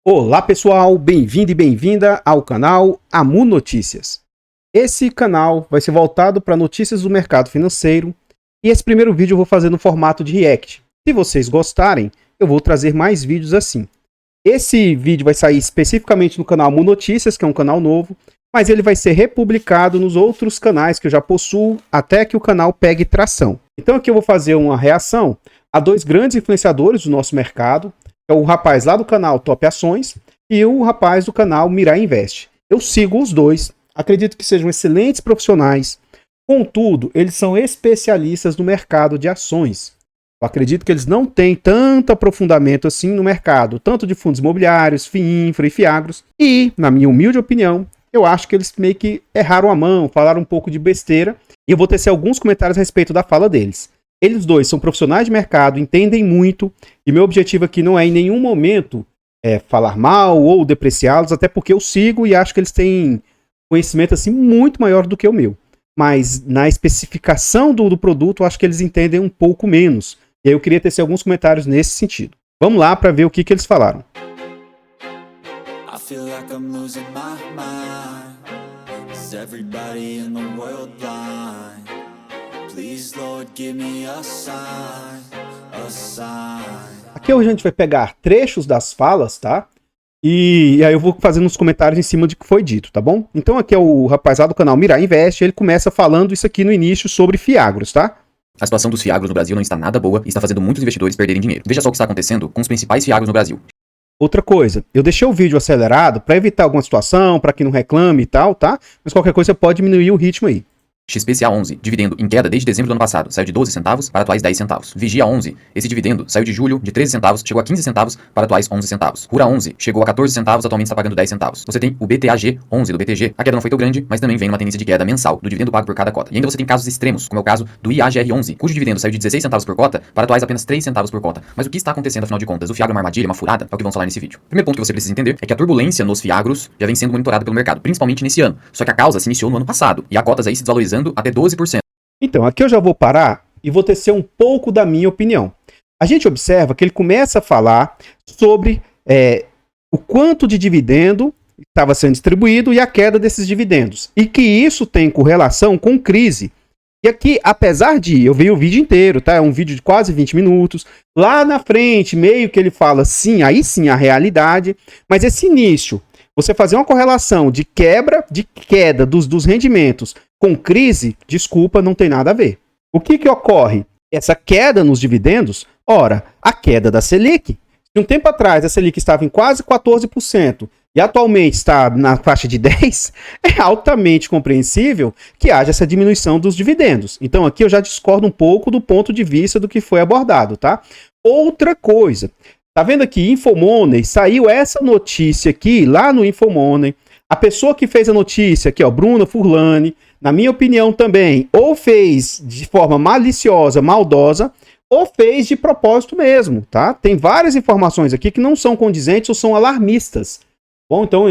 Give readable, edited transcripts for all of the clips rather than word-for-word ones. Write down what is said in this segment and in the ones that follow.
Olá pessoal, bem-vindo e bem-vinda ao canal Amu Notícias. Esse canal vai ser voltado para notícias do mercado financeiro e esse primeiro vídeo eu vou fazer no formato de react. Se vocês gostarem, eu vou trazer mais vídeos assim. Esse vídeo vai sair especificamente no canal Amu Notícias, que é um canal novo, mas ele vai ser republicado nos outros canais que eu já possuo até que o canal pegue tração. Então aqui eu vou fazer uma reação a dois grandes influenciadores do nosso mercado. É o rapaz lá do canal Top Ações e o rapaz do canal Mirai Invest. Eu sigo os dois, acredito que sejam excelentes profissionais, contudo, eles são especialistas no mercado de ações. Eu acredito que eles não têm tanto aprofundamento assim no mercado, tanto de fundos imobiliários, FIINFRA e FIAGROS, e, na minha humilde opinião, eu acho que eles meio que erraram a mão, falaram um pouco de besteira, e eu vou tecer alguns comentários a respeito da fala deles. Eles dois são profissionais de mercado, entendem muito, e meu objetivo aqui não é em nenhum momento falar mal ou depreciá-los, até porque eu sigo e acho que eles têm conhecimento assim muito maior do que o meu. Mas na especificação do produto, eu acho que eles entendem um pouco menos. E aí eu queria tecer alguns comentários nesse sentido. Vamos lá para ver o que eles falaram. I feel like I'm losing my mind. Is everybody in the world blind? Please, Lord, give me a sign, a sign. Aqui hoje a gente vai pegar trechos das falas, tá? E aí eu vou fazendo uns comentários em cima de que foi dito, tá bom? Então aqui é o rapaz lá do canal Mirai Invest, ele começa falando isso aqui no início sobre FIAGROS, tá? A situação dos FIAGROS no Brasil não está nada boa e está fazendo muitos investidores perderem dinheiro. Veja só o que está acontecendo com os principais FIAGROS no Brasil. Outra coisa, eu deixei o vídeo acelerado para evitar alguma situação, para que não reclame e tal, tá? Mas qualquer coisa você pode diminuir o ritmo aí. XPCA11, dividendo em queda desde dezembro do ano passado, saiu de 12 centavos para atuais 10 centavos. Vigia 11, esse dividendo saiu de julho de 13 centavos, chegou a 15 centavos para atuais 11 centavos. Rura 11, chegou a 14 centavos, atualmente está pagando 10 centavos. Você tem o BTAG 11 do BTG, a queda não foi tão grande, mas também vem numa tendência de queda mensal do dividendo pago por cada cota. E ainda você tem casos extremos, como é o caso do IAGR11, cujo dividendo saiu de 16 centavos por cota para atuais apenas 3 centavos por cota. Mas o que está acontecendo afinal de contas? O FIAGRO é uma armadilha, uma furada? É o que vamos falar nesse vídeo. O primeiro ponto que você precisa entender é que a turbulência nos FIAGROS já vem sendo monitorada pelo mercado, principalmente nesse ano. Só que a causa se iniciou no ano passado, e há cotas aí se desvalorizando até 12%. Então, aqui eu já vou parar e vou tecer um pouco da minha opinião. A gente observa que ele começa a falar sobre o quanto de dividendo estava sendo distribuído e a queda desses dividendos. E que isso tem correlação com crise. E aqui, apesar de eu ver o vídeo inteiro, tá? É um vídeo de quase 20 minutos. Lá na frente, meio que ele fala sim, aí sim a realidade. Mas esse início, você fazer uma correlação de queda dos rendimentos com crise, desculpa, não tem nada a ver. O que ocorre? Essa queda nos dividendos, ora, a queda da Selic. Se um tempo atrás a Selic estava em quase 14% e atualmente está na faixa de 10%, é altamente compreensível que haja essa diminuição dos dividendos. Então aqui eu já discordo um pouco do ponto de vista do que foi abordado, tá? Outra coisa, tá vendo aqui, Infomoney, saiu essa notícia aqui, lá no Infomoney. A pessoa que fez a notícia aqui, ó, Bruna Furlani, na minha opinião também, ou fez de forma maliciosa, maldosa, ou fez de propósito mesmo, tá? Tem várias informações aqui que não são condizentes ou são alarmistas. Bom, então,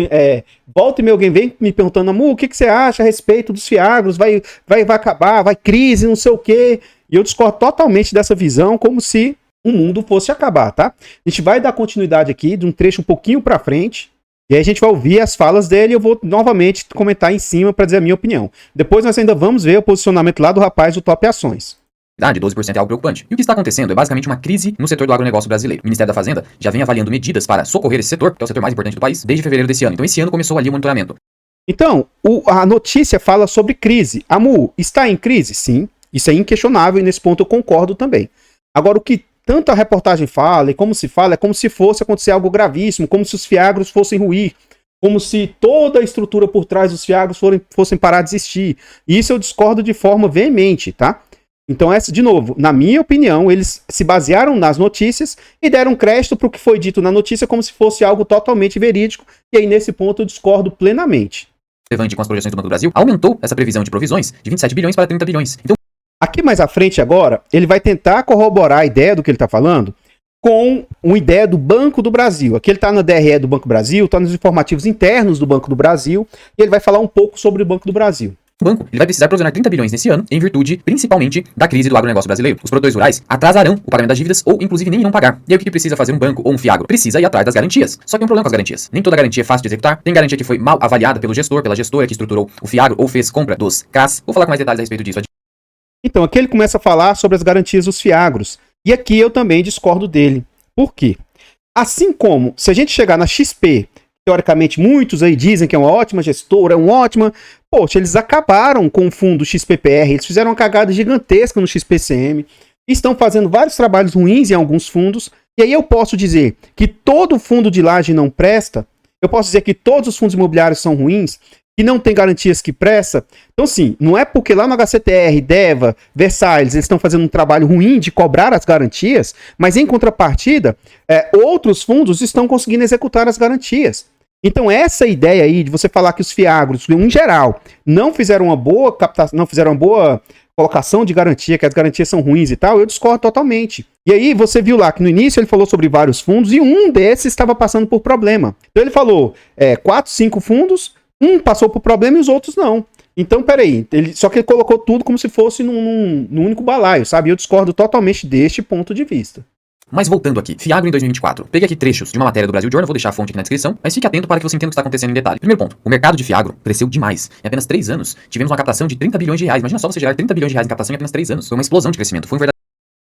volta e meia alguém vem me perguntando, Amu, o que você acha a respeito dos FIAGROS? Vai acabar, vai crise, não sei o quê. E eu discordo totalmente dessa visão, como se o mundo fosse acabar, tá? A gente vai dar continuidade aqui de um trecho um pouquinho pra frente. E aí a gente vai ouvir as falas dele e eu vou novamente comentar em cima para dizer a minha opinião. Depois nós ainda vamos ver o posicionamento lá do rapaz do Top Ações. De 12% é algo preocupante. E o que está acontecendo é basicamente uma crise no setor do agronegócio brasileiro. O Ministério da Fazenda já vem avaliando medidas para socorrer esse setor, que é o setor mais importante do país, desde fevereiro desse ano. Então esse ano começou ali o monitoramento. Então, a notícia fala sobre crise. Amu, está em crise? Sim, isso é inquestionável e nesse ponto eu concordo também. Agora, o que tanto a reportagem fala e como se fala, é como se fosse acontecer algo gravíssimo, como se os FIAGROS fossem ruir, como se toda a estrutura por trás dos FIAGROS fossem parar de existir. E isso eu discordo de forma veemente, tá? Então, de novo, na minha opinião, eles se basearam nas notícias e deram crédito para o que foi dito na notícia como se fosse algo totalmente verídico, e aí nesse ponto eu discordo plenamente. Relevante com as projeções do Banco do Brasil, aumentou essa previsão de provisões de 27 bilhões para 30 bilhões. Então, aqui mais à frente agora, ele vai tentar corroborar a ideia do que ele está falando com uma ideia do Banco do Brasil. Aqui ele está na DRE do Banco do Brasil, está nos informativos internos do Banco do Brasil, e ele vai falar um pouco sobre o Banco do Brasil. O banco ele vai precisar provisionar 30 bilhões nesse ano, em virtude, principalmente, da crise do agronegócio brasileiro. Os produtores rurais atrasarão o pagamento das dívidas ou, inclusive, nem irão pagar. E aí o que precisa fazer um banco ou um fiagro? Precisa ir atrás das garantias. Só que tem um problema com as garantias. Nem toda garantia é fácil de executar. Tem garantia que foi mal avaliada pelo gestor, pela gestora que estruturou o fiagro ou fez compra dos CRAs. Vou falar com mais detalhes a respeito disso. Então, aqui ele começa a falar sobre as garantias dos fiagros. E aqui eu também discordo dele. Por quê? Assim como, se a gente chegar na XP, teoricamente muitos aí dizem que é uma ótima gestora, é uma ótima... Poxa, eles acabaram com o fundo XPPR, eles fizeram uma cagada gigantesca no XPCM, estão fazendo vários trabalhos ruins em alguns fundos, e aí eu posso dizer que todo fundo de laje não presta, eu posso dizer que todos os fundos imobiliários são ruins, que não tem garantias que presta. Então, sim, não é porque lá no HCTR, DEVA, Versalhes, eles estão fazendo um trabalho ruim de cobrar as garantias, mas em contrapartida, outros fundos estão conseguindo executar as garantias. Então, essa ideia aí de você falar que os fiagros, em geral, não fizeram uma boa captação, não fizeram uma boa colocação de garantia, que as garantias são ruins e tal, eu discordo totalmente. E aí, você viu lá que no início ele falou sobre vários fundos e um desses estava passando por problema. Então, ele falou 4, 5 fundos, um passou por problema e os outros não. Então, peraí, só que ele colocou tudo como se fosse num único balaio, sabe? Eu discordo totalmente deste ponto de vista. Mas voltando aqui, fiagro em 2024. Peguei aqui trechos de uma matéria do Brasil Journal, vou deixar a fonte aqui na descrição, mas fique atento para que você entenda o que está acontecendo em detalhe. Primeiro ponto, o mercado de fiagro cresceu demais. Em apenas 3 anos, tivemos uma captação de 30 bilhões de reais. Imagina só você gerar 30 bilhões de reais em captação em apenas 3 anos. Foi uma explosão de crescimento, foi um verdadeiro...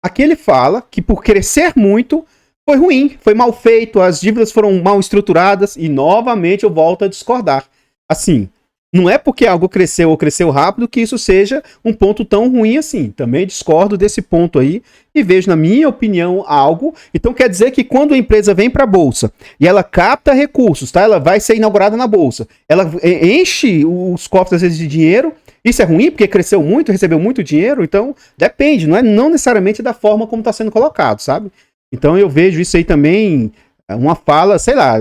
Aqui ele fala que por crescer muito, foi ruim, foi mal feito, as dívidas foram mal estruturadas e novamente eu volto a discordar. Assim, não é porque algo cresceu ou cresceu rápido que isso seja um ponto tão ruim assim. Também discordo desse ponto aí e vejo, na minha opinião, algo. Então quer dizer que quando a empresa vem para a bolsa e ela capta recursos, tá? Ela vai ser inaugurada na bolsa, ela enche os cofres às vezes de dinheiro. Isso é ruim porque cresceu muito, recebeu muito dinheiro. Então depende, não necessariamente da forma como está sendo colocado, sabe? Então eu vejo isso aí também uma fala, sei lá,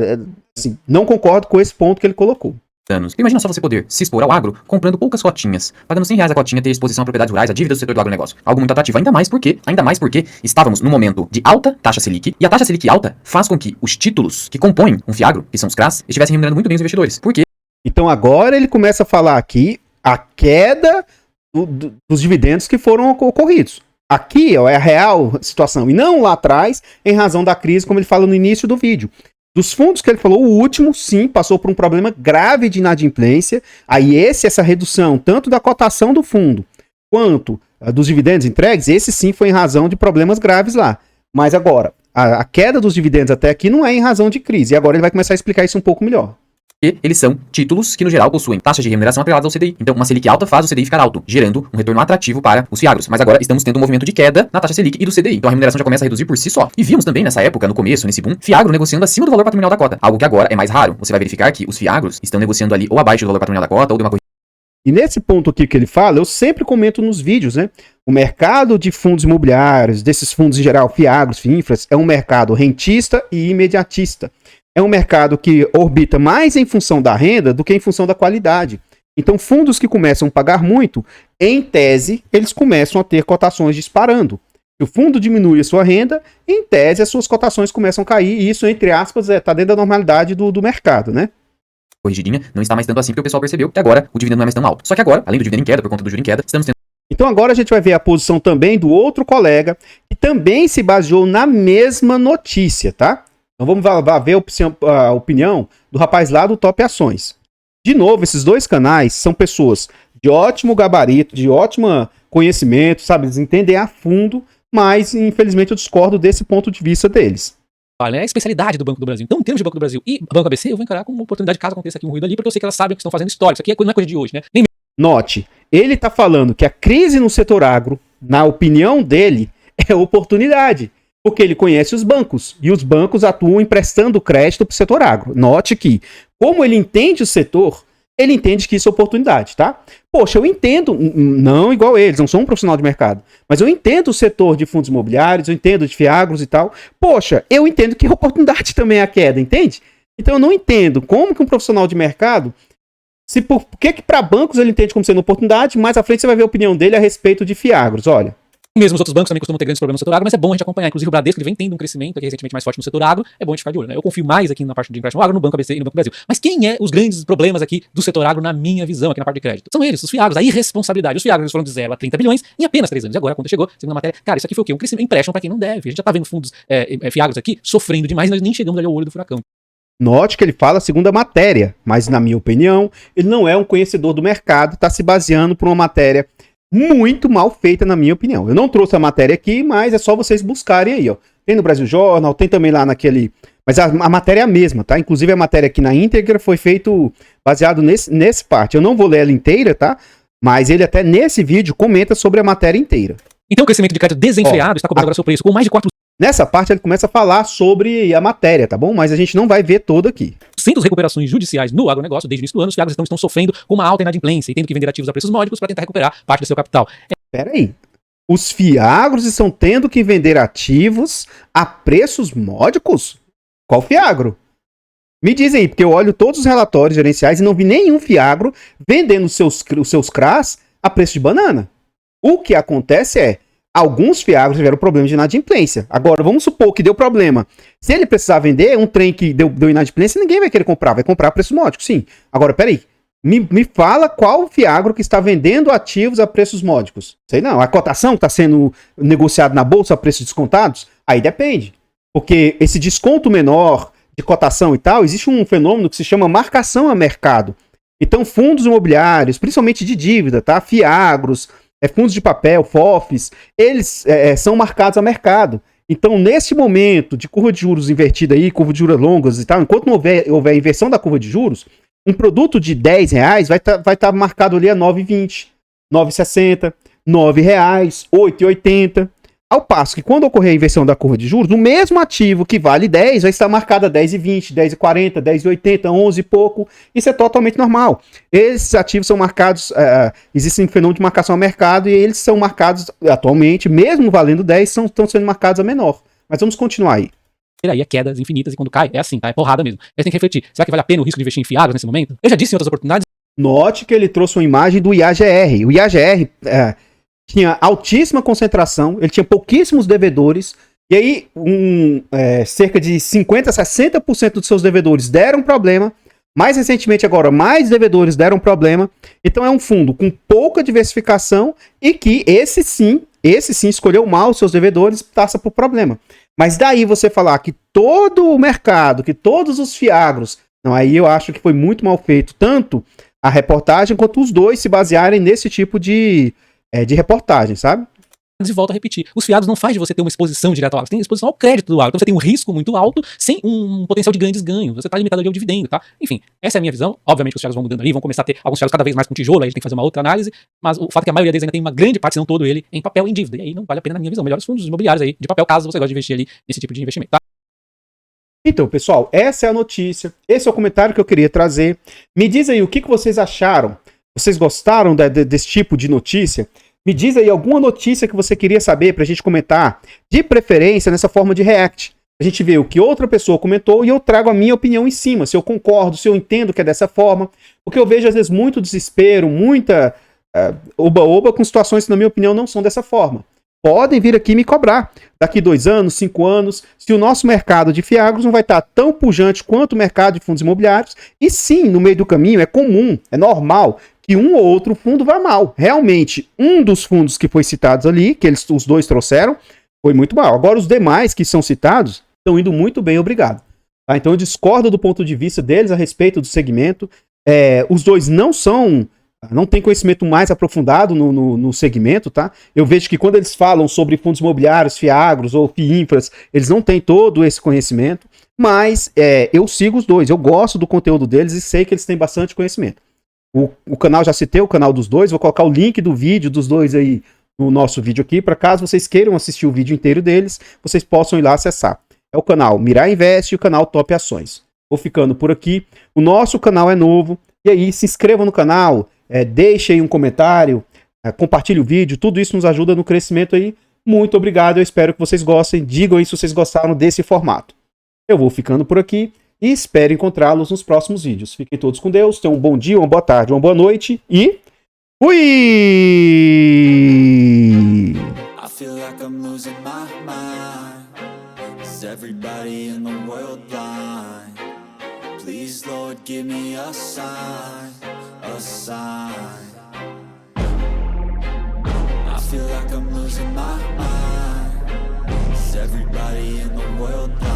assim, não concordo com esse ponto que ele colocou. anos. Imagina só você poder se expor ao agro comprando poucas cotinhas, pagando R$100 a cotinha, ter exposição a propriedades rurais, a dívida do setor do agronegócio. Algo muito atrativo, ainda mais porque estávamos no momento de alta taxa Selic, e a taxa Selic alta faz com que os títulos que compõem um fiagro, que são os CRAs, estivessem remunerando muito bem os investidores. Por quê? Então agora ele começa a falar aqui a queda dos dividendos que foram ocorridos. Aqui é a real situação, e não lá atrás, em razão da crise, como ele fala no início do vídeo. Dos fundos que ele falou, o último, sim, passou por um problema grave de inadimplência. Aí essa redução, tanto da cotação do fundo, quanto dos dividendos entregues, esse sim foi em razão de problemas graves lá. Mas agora, a queda dos dividendos até aqui não é em razão de crise. E agora ele vai começar a explicar isso um pouco melhor. E eles são títulos que, no geral, possuem taxas de remuneração atreladas ao CDI. Então, uma Selic alta faz o CDI ficar alto, gerando um retorno atrativo para os fiagros. Mas agora estamos tendo um movimento de queda na taxa Selic e do CDI. Então, a remuneração já começa a reduzir por si só. E vimos também nessa época, no começo, nesse boom, fiagro negociando acima do valor patrimonial da cota. Algo que agora é mais raro. Você vai verificar que os fiagros estão negociando ali ou abaixo do valor patrimonial da cota ou de uma correção. E nesse ponto aqui que ele fala, eu sempre comento nos vídeos, né? O mercado de fundos imobiliários, desses fundos em geral, fiagros, FINFRAs, é um mercado rentista e imediatista. É um mercado que orbita mais em função da renda do que em função da qualidade. Então, fundos que começam a pagar muito, em tese, eles começam a ter cotações disparando. Se o fundo diminui a sua renda, em tese, as suas cotações começam a cair, e isso, entre aspas, está dentro da normalidade do mercado, né? Corrigidinha, não está mais tanto assim porque o pessoal percebeu que agora o dividendo não é mais tão alto. Só que agora, além do dividendo em queda, por conta do juro em queda, estamos tendo... Então agora a gente vai ver a posição também do outro colega, que também se baseou na mesma notícia, tá? Então vamos ver a opinião do rapaz lá do Top Ações. De novo, esses dois canais são pessoas de ótimo gabarito, de ótimo conhecimento, sabe? Eles entendem a fundo, mas infelizmente eu discordo desse ponto de vista deles. É a especialidade do Banco do Brasil. Então, em termos de Banco do Brasil e Banco ABC, eu vou encarar como uma oportunidade caso aconteça aqui um ruído ali, porque eu sei que elas sabem o que estão fazendo histórico. Isso aqui não é coisa de hoje, né? Note, ele está falando que a crise no setor agro, na opinião dele, é oportunidade. Porque ele conhece os bancos, e os bancos atuam emprestando crédito para o setor agro. Note que, como ele entende o setor, ele entende que isso é oportunidade, tá? Poxa, eu entendo, não igual eles, não sou um profissional de mercado, mas eu entendo o setor de fundos imobiliários, eu entendo de fiagros e tal. Poxa, eu entendo que a oportunidade também é a queda, entende? Então eu não entendo como que um profissional de mercado, por que para bancos ele entende como sendo oportunidade, mais à frente você vai ver a opinião dele a respeito de fiagros, olha. Mesmo os outros bancos também costumam ter grandes problemas no setor agro, mas é bom a gente acompanhar. Inclusive o Bradesco ele vem tendo um crescimento aqui recentemente mais forte no setor agro, é bom a gente ficar de olho, né? Eu confio mais aqui na parte de empréstimo agro no Banco ABC e no Banco do Brasil. Mas quem é os grandes problemas aqui do setor agro na minha visão, aqui na parte de crédito? São eles, os FIAGROS, a irresponsabilidade. Os FIAGROS foram de 0 a 30 bilhões em apenas 3 anos. E agora, quando chegou, segundo a matéria, cara, isso aqui foi o quê? Um crescimento, empréstimo para quem não deve. A gente já tá vendo fundos FIAGROS aqui sofrendo demais, nós nem chegamos ali ao olho do furacão. Note que ele fala segundo a matéria, mas na minha opinião, ele não é um conhecedor do mercado, está se baseando por uma matéria muito mal feita, na minha opinião. Eu não trouxe a matéria aqui, mas é só vocês buscarem aí, ó. Tem no Brasil Jornal, tem também lá naquele... Mas a matéria é a mesma, tá? Inclusive a matéria aqui na íntegra foi feito baseado nesse parte. Eu não vou ler ela inteira, tá? Mas ele até nesse vídeo comenta sobre a matéria inteira. Então o crescimento de crédito desenfreado está cobrando agora seu preço com mais de 4% Nessa parte ele começa a falar sobre a matéria, tá bom? Mas a gente não vai ver toda aqui. das recuperações judiciais no agronegócio desde o início do ano. Os FIAGROS estão sofrendo com uma alta inadimplência e tendo que vender ativos a preços módicos para tentar recuperar parte do seu capital. Pera aí. Os FIAGROS estão tendo que vender ativos a preços módicos? Qual FIAGRO? Me diz aí, porque eu olho todos os relatórios gerenciais e não vi nenhum FIAGRO vendendo os seus CRAs a preço de banana. O que acontece é, alguns FIAGROS tiveram problema de inadimplência. Agora, vamos supor que deu problema. Se ele precisar vender um trem que deu inadimplência, ninguém vai querer comprar. Vai comprar a preço módico, sim. Agora, peraí. Me fala qual FIAGRO que está vendendo ativos a preços módicos. Sei não. A cotação que está sendo negociada na bolsa a preços descontados? Aí depende. Porque esse desconto menor de cotação e tal, existe um fenômeno que se chama marcação a mercado. Então, fundos imobiliários, principalmente de dívida, tá? FIAGROS, fundos de papel, FOFs, eles são marcados a mercado. Então, nesse momento de curva de juros invertida aí, curva de juros longas e tal, enquanto não houver inversão da curva de juros, um produto de R$10 vai tá marcado ali a 9,20, 9,60, R$9, 8,80. Ao passo que quando ocorrer a inversão da curva de juros, o mesmo ativo que vale 10 vai estar marcado a 10,20, 10,40, 10,80, 11 e pouco. Isso é totalmente normal. Esses ativos são marcados, existe um fenômeno de marcação a mercado e eles são marcados atualmente, mesmo valendo 10, estão sendo marcados a menor. Mas vamos continuar aí. Aí é quedas infinitas e quando cai, é assim, tá? É porrada mesmo. Aí você tem que refletir, será que vale a pena o risco de investir em FIAGROS nesse momento? Eu já disse em outras oportunidades. Note que ele trouxe uma imagem do IAGR. O IAGR tinha altíssima concentração, ele tinha pouquíssimos devedores, e aí cerca de 50% a 60% dos seus devedores deram problema. Mais recentemente agora, mais devedores deram problema. Então é um fundo com pouca diversificação e que esse sim escolheu mal os seus devedores e passa por problema. Mas daí você falar que todo o mercado, que todos os FIAGROS, não, aí eu acho que foi muito mal feito, tanto a reportagem quanto os dois se basearem nesse tipo de reportagem, sabe? E volto a repetir, os FIAGROS não faz de você ter uma exposição direta ao agro, você tem exposição ao crédito do agro, então você tem um risco muito alto sem um potencial de grandes ganhos, você está limitado ali ao dividendo, tá? Enfim, essa é a minha visão, obviamente os FIAGROS vão mudando ali, vão começar a ter alguns FIAGROS cada vez mais com tijolo, aí a gente tem que fazer uma outra análise, mas o fato é que a maioria deles ainda tem uma grande parte, se não todo ele, em papel e em dívida, e aí não vale a pena na minha visão, melhores fundos imobiliários aí, de papel, caso você goste de investir ali nesse tipo de investimento, tá? Então, pessoal, essa é a notícia, esse é o comentário que eu queria trazer. Me diz aí o que vocês acharam, vocês gostaram desse tipo de notícia? Me diz aí alguma notícia que você queria saber pra gente comentar, de preferência nessa forma de react. A gente vê o que outra pessoa comentou e eu trago a minha opinião em cima, se eu concordo, se eu entendo que é dessa forma. Porque eu vejo às vezes muito desespero, muita oba-oba com situações que na minha opinião não são dessa forma. Podem vir aqui me cobrar. Daqui 2 anos, 5 anos, se o nosso mercado de FIAGROS não vai estar tão pujante quanto o mercado de fundos imobiliários. E sim, no meio do caminho é comum, é normal que um ou outro fundo vá mal. Realmente, um dos fundos que foi citados ali, que os dois trouxeram, foi muito mal. Agora, os demais que são citados estão indo muito bem, obrigado. Tá? Então, eu discordo do ponto de vista deles a respeito do segmento. Os dois não têm conhecimento mais aprofundado no segmento, tá? Eu vejo que quando eles falam sobre fundos imobiliários, FIAGROS ou FIINFRAS, eles não têm todo esse conhecimento, mas eu sigo os dois, eu gosto do conteúdo deles e sei que eles têm bastante conhecimento. O canal, já citei o canal dos dois, vou colocar o link do vídeo dos dois aí no nosso vídeo aqui, para caso vocês queiram assistir o vídeo inteiro deles, vocês possam ir lá acessar. É o canal Mirar Invest e o canal Top Ações. Vou ficando por aqui, o nosso canal é novo, e aí se inscreva no canal, deixe aí um comentário, compartilhe o vídeo, tudo isso nos ajuda no crescimento aí. Muito obrigado, eu espero que vocês gostem, digam aí se vocês gostaram desse formato. Eu vou ficando por aqui e espero encontrá-los nos próximos vídeos. Fiquem todos com Deus, tenham um bom dia, uma boa tarde, uma boa noite e fui! feel like I'm losing my mind. Is everybody in the world blind? Please, Lord, give me a sign, a sign. I feel like I'm losing my mind. Is everybody in the world blind?